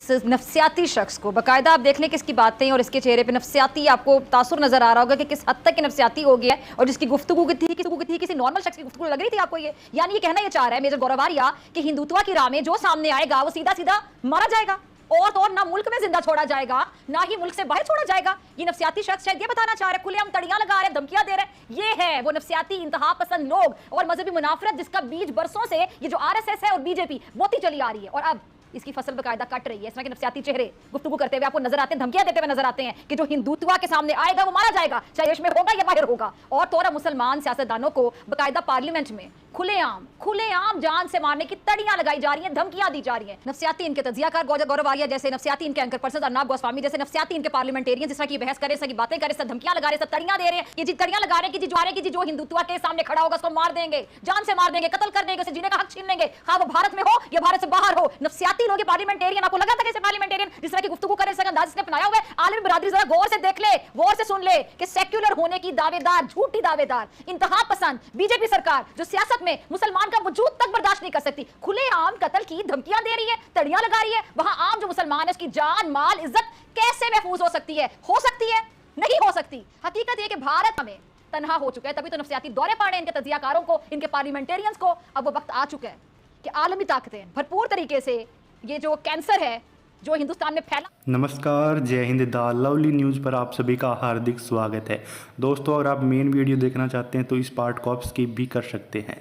इस नफ्सियाती शख्स को बाकायदा आप देख लें किसकी बातें और इसके चेहरे पे नफ्सियाती आपको तासुर नजर आ रहा होगा कि किस हद तक नफ्सियाती हो गया है और जिसकी गुफ्तगू की थी किसी नॉर्मल शख्स की गुफ्तगू लग रही थी आपको ये, यानी ये कहना ये चाह रहा है मेजर गौरवारिया कि हिंदुत्व की राह में जो सामने आएगा वो सीधा सीधा मारा जाएगा और तो और ना मुल्क में जिंदा छोड़ा जाएगा ना ही मुल्क से बाहर छोड़ा जाएगा। ये नफ्सियाती शख्स शायद ये बताना चाह रहे हैं, खुलेआम तड़ियां लगा रहे हैं, धमकियां दे रहे हैं, ये है वो नफ्सियाती इंतहा पसंद लोग और मजहबी मुनाफरत जिसका बीज बरसों से ये जो आरएसएस है और बीजेपी बोती चली आ रही है और अब इसकी फसल बकायदा कट रही है। इस तरह के नफ्सियाती चेहरे गुफ्तगू करते हुए आपको नजर आते हैं, धमकियां देते हुए नजर आते हैं कि जो हिंदुत्व के सामने आएगा वो मारा जाएगा, चाहे देश में होगा या बाहर होगा। और तो और मुसलमान सियासतदानों को बकायदा पार्लियामेंट में खुलेआम जान से मारने की तड़ियां लगाई जा रही हैं, धमकियां दी जा रही हैं। नफ्सियाती इनके तजियाकार गौरवारिया जैसे, नफ्सियाती इनके एंकर पर्सन अर्नाब गोस्वामी जैसे, नफ्सियाती इनके पार्लियामेंटेरियन जिस तरह की बहस करे, इस तरह की बातें करे, सब धमकियां लगा रहे हैं, सब तड़ियां दे रहे हैं, ये जी तड़ियां लगा रहे हैं कि जी जो कि जो हिंदुत्व के सामने खड़ा होगा उसको मार देंगे, जान से मार देंगे, कत्ल कर देंगे, उसे जीने का हक छीन लेंगे, हाँ वो भारत में हो या भारत से बाहर हो। नफ्सियाती लोग पार्लियामेंटेरियन, आपको लगा था कैसे पार्लियामेंटेरियन जिस तरह की गुफ्तगू करे, इसका अंदाज इसने अपनाया हुआ है। आलमी बिरादरी जरा गौर से देख ले, गौर से सुन ले कि सेक्युलर होने की दावेदार, झूठी दावेदार, इंतहा पसंद बीजेपी सरकार जो सियासत में मुसलमान का वजूद तक बर्दाश्त नहीं कर सकती, खुलेआम कत्ल की धमकियां दे रही है, तड़ियां लगा रही है, वहां आम जो मुसलमान है उसकी जान माल इज्जत कैसे महफूज हो सकती है? हो सकती है? नहीं हो सकती। हकीकत यह कि भारत में तनहा हो चुका है, तभी तो नफ्सियाती दौरे पड़ रहे हैं इनके तजियाकारों को, इनके पार्लियामेंटेरियंस को। अब वो वक्त आ चुका है कि आलमी ताकतें भरपूर तरीके से ये जो कैंसर है जो हिंदुस्तान में फैला। नमस्कार, जय हिंद। द लवली न्यूज़ पर आप सभी का हार्दिक स्वागत है। दोस्तों, अगर आप मेन वीडियो देखना चाहते हैं तो इस पार्ट को आप स्किप भी कर सकते हैं।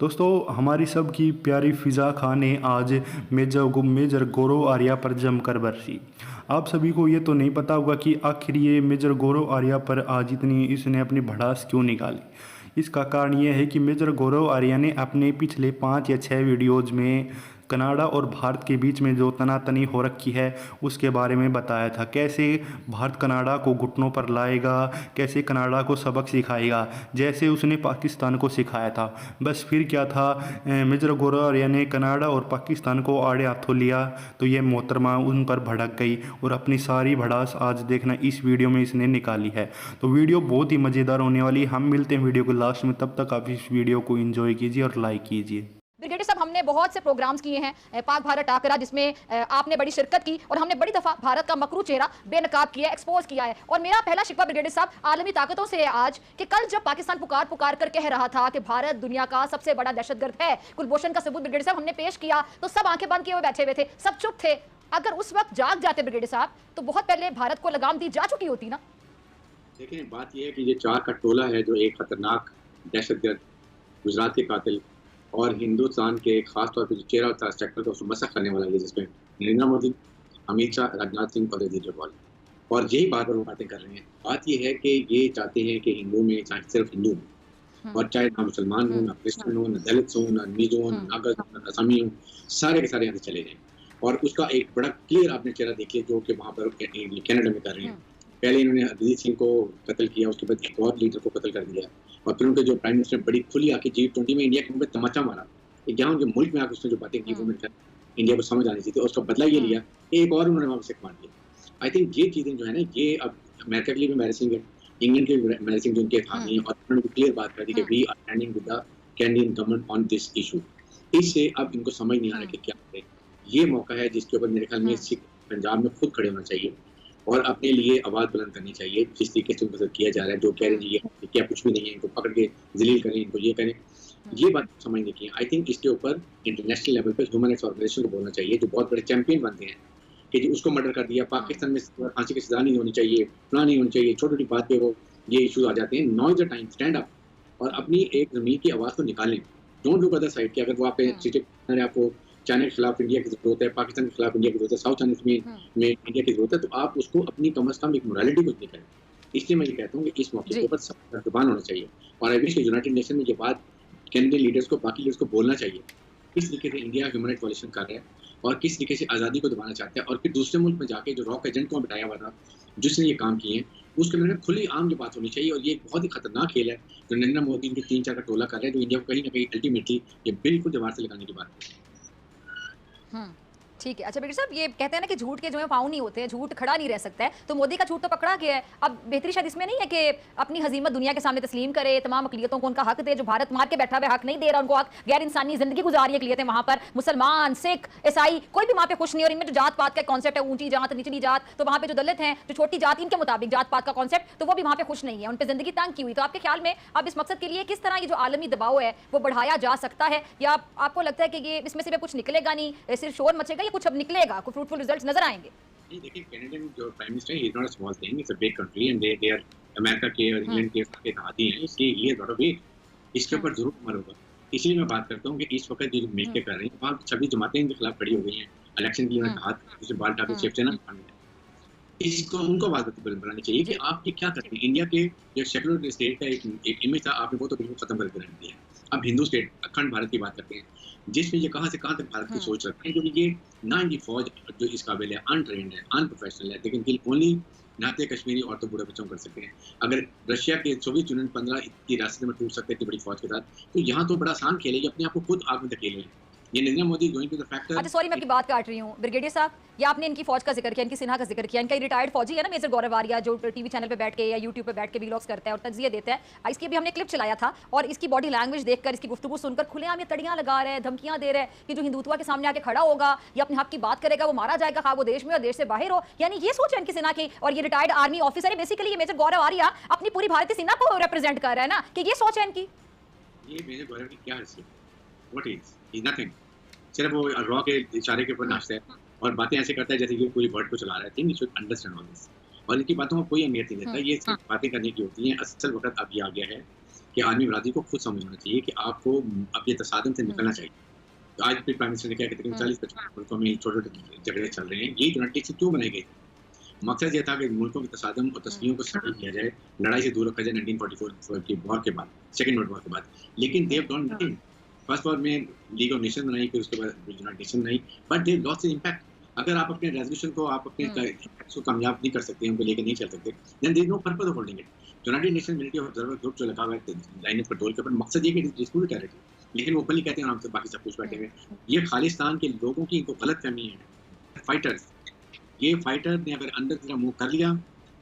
दोस्तों, हमारी सब की प्यारी फिज़ा खान ने आज मेजर गौरव आर्या पर जमकर बरसी। आप सभी को ये तो नहीं पता होगा कि आखिर ये मेजर गौरव आर्या पर आज इतनी इसने अपनी भड़ास क्यों निकाली। इसका कारण ये है कि मेजर गौरव आर्या ने अपने पिछले 5 या 6 वीडियोज़ में कनाडा और भारत के बीच में जो तनातनी हो रखी है उसके बारे में बताया था। कैसे भारत कनाडा को घुटनों पर लाएगा, कैसे कनाडा को सबक सिखाएगा, जैसे उसने पाकिस्तान को सिखाया था। बस फिर क्या था, मेजर गौरव आर्या ने कनाडा और पाकिस्तान को आड़े हाथों लिया तो ये मोहतरमा उन पर भड़क गई और अपनी सारी भड़ास आज देखना इस वीडियो में इसने निकाली है। तो वीडियो बहुत ही मज़ेदार होने वाली है। हम मिलते हैं वीडियो को लास्ट में, तब तक आप इस वीडियो को एंजॉय कीजिए और लाइक कीजिए। ब्रिगेडियर साहब, हमने बहुत से प्रोग्राम्स किए हैं, पाक भारत टाकरा जिसमें आपने बड़ी शिरकत की और हमने बड़ी दफ़ा भारत का मकरू चेहरा बेनकाब किया, एक्सपोज किया है। और मेरा पहला शिकवा ब्रिगेडियर साहब आलमी ताकतों से है आज कि कल जब पाकिस्तान पुकार कर कह रहा था कि भारत दुनिया का सबसे बड़ा दहशतगर्द है, कुलभूषण का सबूत ब्रिगेडियर साहब हमने पेश किया तो सब आंखें बंद किए हुए बैठे हुए थे, सब चुप थे। अगर उस वक्त जाग जाते ब्रिगेडियर साहब तो बहुत पहले भारत को लगाम दी जा चुकी होती ना। देखिए, बात यह है कि ये 4 का टोला है जो एक खतरनाक दहशतगर्द, गुजरात के कातिल और हिंदुस्तान के खास तौर पे जो चेहरा होता है सेक्टर को मसख करने वाला है, जिसमें नरेंद्र मोदी, अमित शाह, राजनाथ सिंह और अजीत डोभाल, और यही बात वो बातें कर रहे हैं। बात ये है कि ये चाहते हैं कि हिंदू में चाहे सिर्फ हिंदू हो और चाहे ना मुसलमान हो, ना क्रिश्चियन हो, ना दलित हो, ना नीजो हो, ना नागा हो, ना असमी हो, सारे के सारे यहाँ से चले जाएं। और उसका एक बड़ा क्लियर आपने चेहरा देखिए जो कि वहाँ पर कैनेडा में कर रहे हैं। पहले इन्होंने अरिजीत सिंह को कत्ल किया, उसके बाद एक और लीडर को कत्ल कर दिया और फिर उनके जो प्राइम मिनिस्टर बड़ी खुली आके G20 में इंडिया के मुंह पे तमाचा मारा। जहाँ उनके मुल्क में आकर उसने जो बातें की वो मेरे इंडिया को समझ आनी चाहिए, उसका बदला ये लिया, एक और उन्होंने वहाँ से मार दिया। आई थिंक ये चीज़ें जो है ना, ये अब अमेरिका के लिए भी मैरिसिंग है, इंग्लैंड के लिए मैरिसिंग जो उनके हाथ नहीं है, और उन्होंने क्लियर बात कर दी कि we are standing with the Canadian government on this issue. इससे अब इनको समझ नहीं आ रहा कि क्या करें। ये मौका है जिसके ऊपर मेरे ख्याल में सिख पंजाब में खुद खड़े होना चाहिए और अपने लिए आवाज़ बुलंद करनी चाहिए। जिस तरीके से उनको किया जा रहा है, जो कह रहे हैं ये क्या कुछ भी नहीं है, इनको पकड़ के जलील करें, इनको ये करें, ये बात समझने की है। आई थिंक इसके ऊपर इंटरनेशनल लेवल पर ह्यूमन राइट्स ऑर्गेनाइजेशन को बोलना चाहिए, जो बहुत बड़े चैंपियन बनते हैं कि जी उसको मर्डर कर दिया, पाकिस्तान में फांसी की सजा नहीं होनी चाहिए, फलां नहीं होनी चाहिए, छोटी छोटी बात पे वो ये इशूज आ जाते हैं। Now is the time, stand up और अपनी एक ज़मीर की आवाज़ को निकालें। डोंट लुक अदर साइड कि अगर वो आप आपको चाइना के खिलाफ इंडिया की जरूरत है, पाकिस्तान के खिलाफ इंडिया की जरूरत है, साउथ चाइना में इंडिया की जरूरत है, तो आप उसको अपनी कम से कम एक मोरालिटी को निकालें। इसलिए मैं ये कहता हूँ कि इस मौके के ऊपर सबका जुबान होना चाहिए और आई विश कि यूनाइटेड नेशन में ये बात कैनेडियन लीडर्स को, बाकी लीडर्स को बोलना चाहिए किस तरीके से इंडिया ह्यूमन राइट वायलेशन कर रहा है और किस तरीके से आज़ादी को दबाना चाहता है। और फिर दूसरे मुल्क में जाके जो रॉक एजेंट को बिठाया हुआ था, जिसने ये काम किए हैं, उसके अंदर खुली आम ये बात होनी चाहिए। और ये एक बहुत ही खतरनाक खेल है जो नरेंद्र मोदी इनके 3-4 का टोला कर रहे हैं, जो इंडिया को कहीं ना कहीं अल्टीमेटली ये बिल्कुल दीवार से लगाने की बात है। ठीक है। अच्छा ब्रिगेडियर साहब, ये कहते हैं ना कि झूठ के जो है पाँव नहीं होते हैं, झूठ खड़ा नहीं रह सकता है, तो मोदी का झूठ तो पकड़ा गया है। अब बेहतरी शायद इसमें नहीं है कि अपनी हजीमत दुनिया के सामने तस्लीम करे, तमाम अकलियतों को उनका हक दे, जो भारत मार के बैठा हुआ हक नहीं दे रहा उनको, हक गैर इंसानी जिंदगी गुजारी अकलियतें वहां पर, मुसलमान, सिख, ईसाई, कोई भी वहां पे खुश नहीं। और इनमें जो जात पात का कॉन्सेप्ट है, ऊंची जात निचली जात, तो वहां पे जो दलित हैं, जो छोटी जात, इनके मुताबिक जात पात का कॉन्सेप्ट, तो वो भी वहां पे खुश नहीं है, उन पर जिंदगी तंग की हुई। तो आपके ख्याल में अब इस मकसद के लिए किस तरह ये जो आलमी दबाव है वो बढ़ाया जा सकता है, या आपको लगता है कि ये इसमें से कुछ निकलेगा नहीं, सिर्फ शोर मचेगा, या कुछ अब निकलेगा, कुछ फ्रूटफुल रिजल्ट्स नजर आएंगे? नहीं, देखिए, कैनेडियन जो प्राइम मिनिस्टर है, he is not a small thing, it's a big country and they are America के और इंग्लैंड के साथ हाथी हैं, इसलिए ये लॉट ऑफ वेट इसके ऊपर जरूर अमल होगा। इसलिए मैं बात करता हूँ कि इस वक्त जो मिलकर कर रहे हैं, वहाँ सभी जमातें इनके खिलाफ खड़ी हो गई हैं। इलेक्शन के लिए उन्होंने कहा था, जैसे बाल ठाकरे शिवसेना इसको उनको बात बनानी चाहिए कि आप ये क्या करते हैं। इंडिया के जो सेक्युलर स्टेट का एक इमेज था, आपने वो तो बिल्कुल खत्म करके रख दिया। अब हिंदू स्टेट, अखंड भारत की बात करते हैं, जिसमें ये कहाँ से कहाँ तक भारत की सोच रखते हैं, क्योंकि ये ना इनकी फौज जो इस काबिल है, अनट्रेंड है, अनप्रोफेशनल है, लेकिन दिल ओनली नाते कश्मीरी और तो बूढ़े बच्चों कर सकते हैं। अगर रशिया के सोवियत यूनियन 15 की रास्ते में टूट सकते थे बड़ी फौज के साथ, तो यहाँ तो बड़ा आसान खेल है, ये अपने आप को खुद आग में धकेले हैं। ये Narendra Modi going to the factor. अच्छा सॉरी, मैं आपकी बात काट रही हूँ ब्रिगेडियर साहब, ये आपने इनकी फौज का जिक्र किया, इनकी सिन्हा का जिक्र किया, इनका रिटायर्ड फौजी है ना मेजर गौरव आर्या, जो टीवी चैनल पे बैठ के या यूट्यूब पे बैठ के वीलॉग्स करता है और तज्जिए देता है। इसकी भी हमने क्लिप चलाया था, और इसकी बॉडी लैंग्वेज देखकर, इसकी गुफ्तगू सुनकर खुलेआम ये तड़ियां लगा रहे हैं, धमकियां दे रहे हैं कि जो हिंदुत्व के सामने आके खड़ा होगा या अपने हक की बात करेगा वो मारा जाएगा, खा वो देश में और देश से बाहर हो। यानी ये सोच है इनकी सेना की, और ये रिटायर्ड आर्मी ऑफिसर है बेसिकली, ये मेजर गौरव आर्या अपनी पूरी भारतीय सेना को रिप्रेजेंट कर रहा है ना, कि ये सोच है इनकी। ये मेजर गौरव की क्या हैसियत, व्हाट इज नथिंग, सिर्फ वो रॉ के इशारे के ऊपर नाचता है और बातें ऐसे करता है जैसे कि पूरी वर्ल्ड को चला रहा है। Think you should understand all this, और इनकी बातों में कोई अहमियत नहीं देता। ये सिर्फ बातें करने की होती हैं। असल वक्त अब ये आ गया है कि आर्मी बरादरी को खुद समझना चाहिए कि आपको अब ये तसादम से निकलना चाहिए। तो आज भी प्राइम मिनिस्टर ने क्या कहते हैं, 40-50 मुल्कों में छोटे छोटे झगड़े चल रहे हैं। ये यूनाइटेड स्टेट्स क्यों बनाई गई? मकसद ये था कि मुल्कों के तसादम और तस्वीरों को सेटल किया जाए, लड़ाई से दूर रखा जाए 1944 की वॉर के बाद, सेकेंड वर्ल्ड वॉर के बाद। लेकिन they have done nothing. First war में लीग ऑफ नेशन बनाई, फिर उसके बाद यूनाइटेड नेशन बनाई, but they lost the impact. अगर आप अपने रेजोल्यूशन को, आप अपने इम्पैक्ट को कामयाब नहीं कर सकते, उनको लेकर नहीं चल सकते, then there is no purpose of holding it. United Nation military observer group जो लगा हुआ है लाइन ऑफ कंट्रोल के ऊपर, मकसद ये कि डिस्प्यूट टेरिटरी, लेकिन वो ओपनली कहते हैं आराम से बाकी सब कुछ बैठे हुए। ये खालिस्तान के लोगों की इनको गलत फहमी है। फाइटर्स, ये फाइटर ने अगर अंदर की तरफ मुंह कर लिया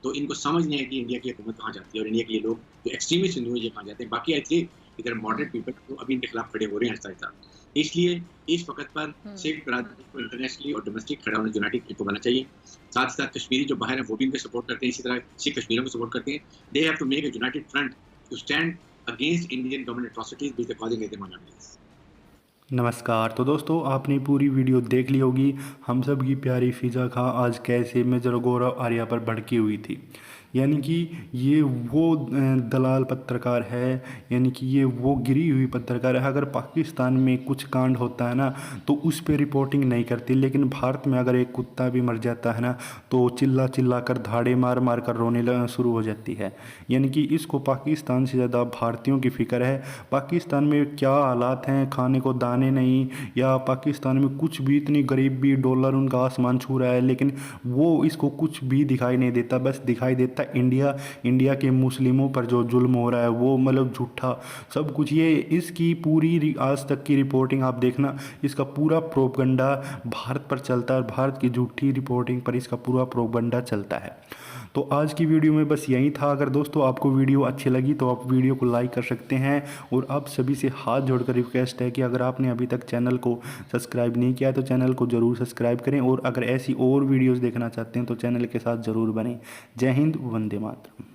तो इनको समझ नहीं है कि इंडिया की हुकूमत कहाँ जाती है और इंडिया के ये लोग जो एक्सट्रीमिस्ट हिंदू ये कहाँ जाते हैं। बाकी ऐसे इधर मॉडरेट पीपल तो अभी इनके खिलाफ खड़े हो रहे हैं आहिस्ता। इसलिए इस वक्त पर सिख बरादरी को इंटरनेशनली और डोमेस्टिक खड़ा होना यूनाइटेड को बनना चाहिए। साथ साथ कश्मीरी जो बाहर है वो भी इनके सपोर्ट करते हैं, इसी तरह सिख कश्मीरियों को सपोर्ट करते हैं। They have to make a united front to stand against Indian government atrocities which are causing them minorities. नमस्कार। तो दोस्तों, आपने पूरी वीडियो देख ली होगी। हम सब की प्यारी फिजा खां आज कैसे मेजर गौरव आर्या पर भड़की हुई थी। यानी कि ये वो दलाल पत्रकार है, यानी कि ये वो गिरी हुई पत्रकार है। अगर पाकिस्तान में कुछ कांड होता है ना तो उस पर रिपोर्टिंग नहीं करती, लेकिन भारत में अगर एक कुत्ता भी मर जाता है ना तो चिल्ला चिल्ला कर धाड़े मार मार कर रोने शुरू हो जाती है। यानी कि इसको पाकिस्तान से ज़्यादा भारतीयों की फ़िक्र है। पाकिस्तान में क्या हालात हैं, खाने को दाने नहीं, या पाकिस्तान में कुछ भी, इतनी गरीबी, डॉलर उनका आसमान छू रहा है, लेकिन वो इसको कुछ भी दिखाई नहीं देता। बस दिखाई देता इंडिया के मुस्लिमों पर जो जुल्म हो रहा है वो मतलब झूठा सब कुछ। ये इसकी पूरी आज तक की रिपोर्टिंग आप देखना, इसका पूरा प्रोपगंडा भारत पर चलता है और भारत की झूठी रिपोर्टिंग पर इसका पूरा प्रोपगंडा चलता है। तो आज की वीडियो में बस यही था। अगर दोस्तों आपको वीडियो अच्छी लगी तो आप वीडियो को लाइक कर सकते हैं, और आप सभी से हाथ जोड़कर रिक्वेस्ट है कि अगर आपने अभी तक चैनल को सब्सक्राइब नहीं किया तो चैनल को ज़रूर सब्सक्राइब करें, और अगर ऐसी और वीडियोस देखना चाहते हैं तो चैनल के साथ ज़रूर बनें। जय हिंद, वंदे मातरम।